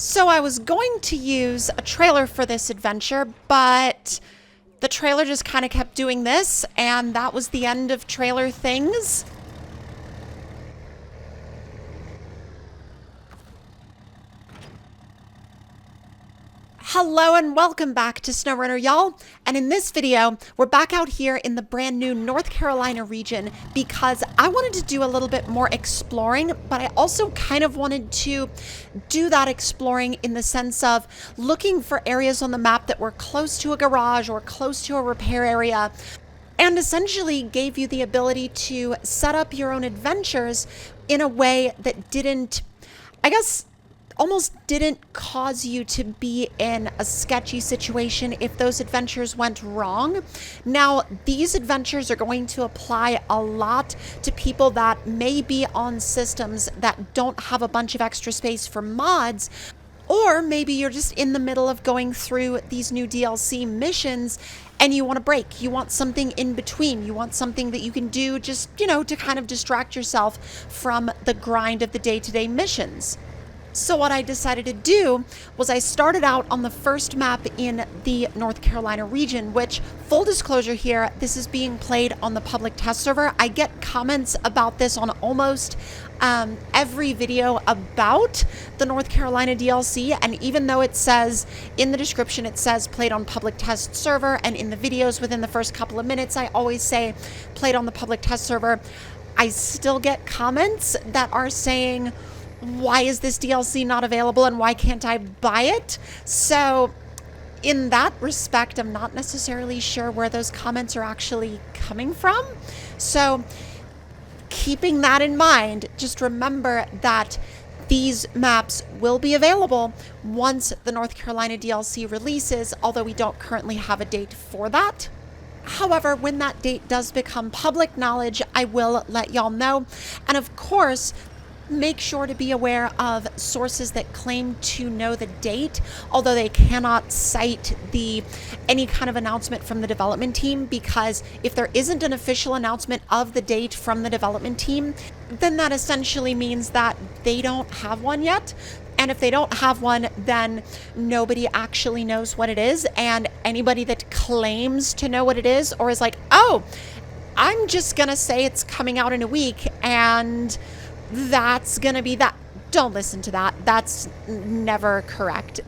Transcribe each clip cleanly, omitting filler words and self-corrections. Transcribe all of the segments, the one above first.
So I was going to use a trailer for this adventure, but the trailer just kind of kept doing this, and that was the end of trailer things. Hello and welcome back to SnowRunner, y'all. And in this video, we're back out here in the brand new North Carolina region because I wanted to do a little bit more exploring, but I also kind of wanted to do that exploring in the sense of looking for areas on the map that were close to a garage or close to a repair area, and essentially gave you the ability to set up your own adventures in a way that didn't, I guess, almost didn't cause you to be in a sketchy situation if those adventures went wrong. Now, these adventures are going to apply a lot to people that may be on systems that don't have a bunch of extra space for mods, or maybe you're just in the middle of going through these new DLC missions and you want a break. You want something in between. You want something that you can do just, to kind of distract yourself from the grind of the day-to-day missions. So what I decided to do was I started out on the first map in the North Carolina region, which, full disclosure here, this is being played on the public test server. I get comments about this on almost every video about the North Carolina DLC, and even though it says in the description, it says played on public test server, and in the videos within the first couple of minutes, I always say played on the public test server, I still get comments that are saying, why is this DLC not available and why can't I buy it? So in that respect, I'm not necessarily sure where those comments are actually coming from. So keeping that in mind, just remember that these maps will be available once the North Carolina DLC releases, although we don't currently have a date for that. However, when that date does become public knowledge, I will let y'all know. And of course, make sure to be aware of sources that claim to know the date, although they cannot cite any kind of announcement from the development team, because if there isn't an official announcement of the date from the development team, then that essentially means that they don't have one yet. And if they don't have one, then nobody actually knows what it is. And anybody that claims to know what it is or is like, oh, I'm just gonna say it's coming out in a week and that's gonna be that. Don't listen to that. That's never correct.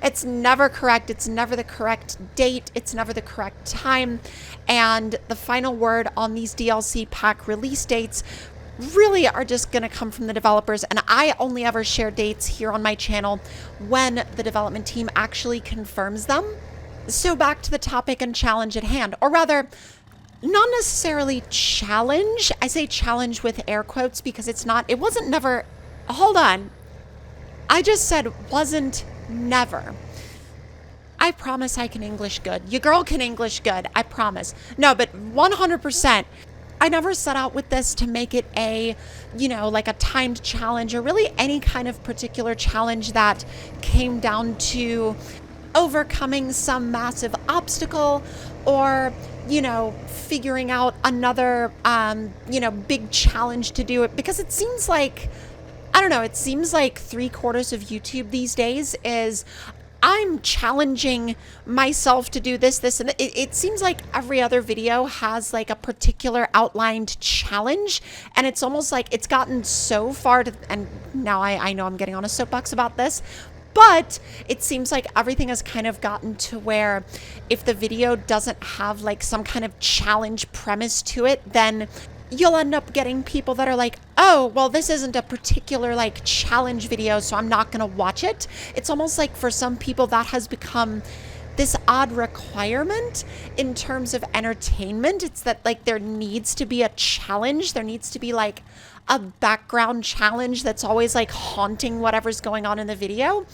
It's never correct. It's never the correct date. It's never the correct time. And the final word on these DLC pack release dates really are just gonna come from the developers. And I only ever share dates here on my channel when the development team actually confirms them. So back to the topic and challenge at hand, or rather, not necessarily challenge. I say challenge with air quotes because it wasn't never. Hold on. I just said wasn't never. I promise I can English good. Your girl can English good. I promise. No, but 100%. I never set out with this to make it like a timed challenge or really any kind of particular challenge that came down to overcoming some massive obstacle or figuring out another, big challenge to do it, because it seems like, I don't know, it seems like 3/4 of YouTube these days is I'm challenging myself to do this, and it seems like every other video has like a particular outlined challenge, and it's almost like it's gotten so far and now I know I'm getting on a soapbox about this, but it seems like everything has kind of gotten to where if the video doesn't have like some kind of challenge premise to it, then you'll end up getting people that are like, oh, well, this isn't a particular like challenge video, so I'm not gonna watch it. It's almost like for some people that has become this odd requirement in terms of entertainment. It's that like there needs to be a challenge. There needs to be like a background challenge that's always like haunting whatever's going on in the video.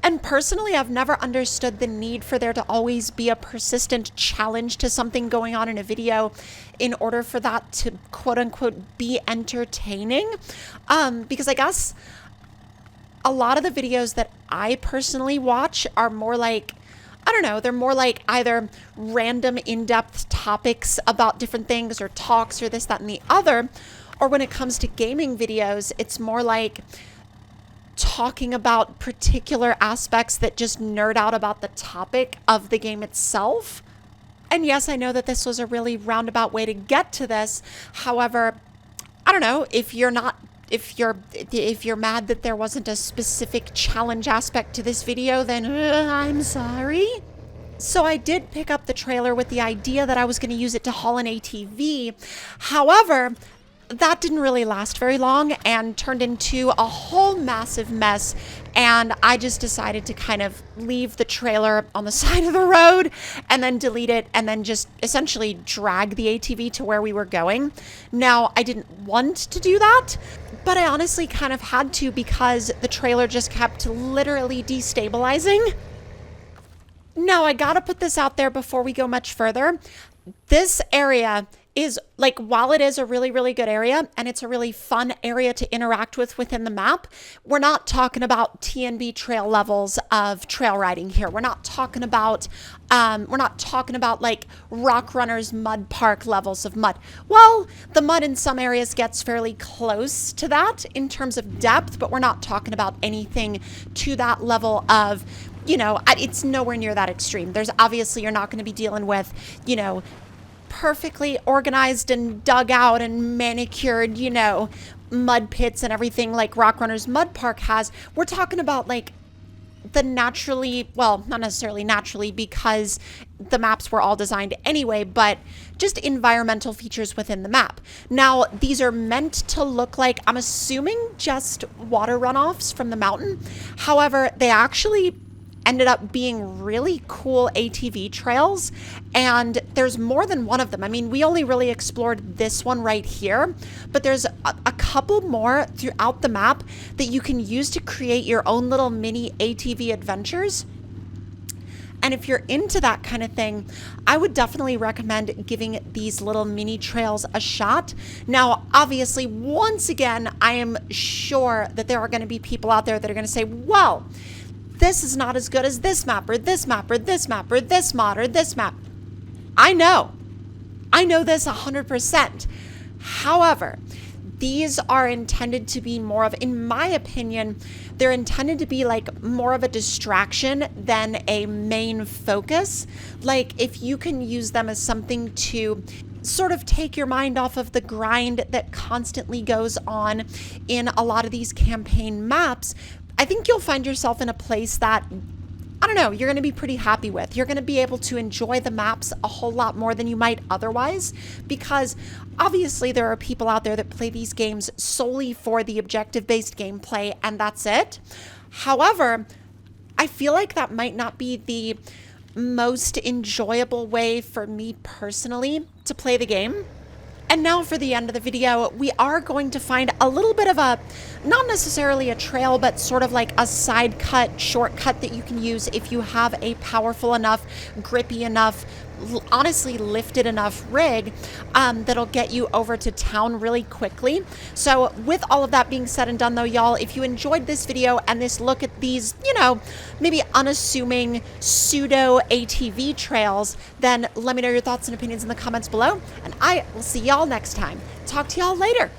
And personally, I've never understood the need for there to always be a persistent challenge to something going on in a video in order for that to quote unquote be entertaining. Because I guess a lot of the videos that I personally watch are more like, I don't know, they're more like either random in-depth topics about different things or talks or this, that, and the other. Or when it comes to gaming videos, it's more like talking about particular aspects that just nerd out about the topic of the game itself. And yes, I know that this was a really roundabout way to get to this. However, I don't know, if you're mad that there wasn't a specific challenge aspect to this video, then I'm sorry. So I did pick up the trailer with the idea that I was going to use it to haul an ATV. However, that didn't really last very long and turned into a whole massive mess. And I just decided to kind of leave the trailer on the side of the road and then delete it and then just essentially drag the ATV to where we were going. Now, I didn't want to do that, but I honestly kind of had to because the trailer just kept literally destabilizing. Now, I gotta put this out there before we go much further. This area is, like, while it is a really, really good area and it's a really fun area to interact with within the map, we're not talking about TNB trail levels of trail riding here. We're not talking about like Rock Runner's mud park levels of mud. Well, the mud in some areas gets fairly close to that in terms of depth, but we're not talking about anything to that level of, you know, it's nowhere near that extreme. There's obviously, you're not going to be dealing with, you know, perfectly organized and dug out and manicured, you know, mud pits and everything like Rock Runner's Mud Park has. We're talking about like the naturally, well, not necessarily naturally because the maps were all designed anyway, but just environmental features within the map. Now, these are meant to look like, I'm assuming, just water runoffs from the mountain. However, they actually ended up being really cool ATV trails, and there's more than one of them. I mean, we only really explored this one right here, but there's a couple more throughout the map that you can use to create your own little mini ATV adventures. And if you're into that kind of thing, I would definitely recommend giving these little mini trails a shot. Now, obviously, once again, I am sure that there are going to be people out there that are going to say, well, this is not as good as this map or this map or this map or this mod or this map. I know this 100%. However, these are intended to be more of, in my opinion, they're intended to be like more of a distraction than a main focus. Like, if you can use them as something to sort of take your mind off of the grind that constantly goes on in a lot of these campaign maps, I think you'll find yourself in a place that, I don't know, you're going to be pretty happy with. You're going to be able to enjoy the maps a whole lot more than you might otherwise, because obviously there are people out there that play these games solely for the objective-based gameplay, and that's it. However, I feel like that might not be the most enjoyable way for me personally to play the game. And now for the end of the video, we are going to find a little bit of a, not necessarily a trail, but sort of like a side cut, shortcut that you can use if you have a powerful enough, grippy enough, honestly lifted enough rig that'll get you over to town really quickly. So with all of that being said and done though, y'all, if you enjoyed this video and this look at these, you know, maybe unassuming pseudo ATV trails, then let me know your thoughts and opinions in the comments below, and I will see y'all next time. Talk to y'all later.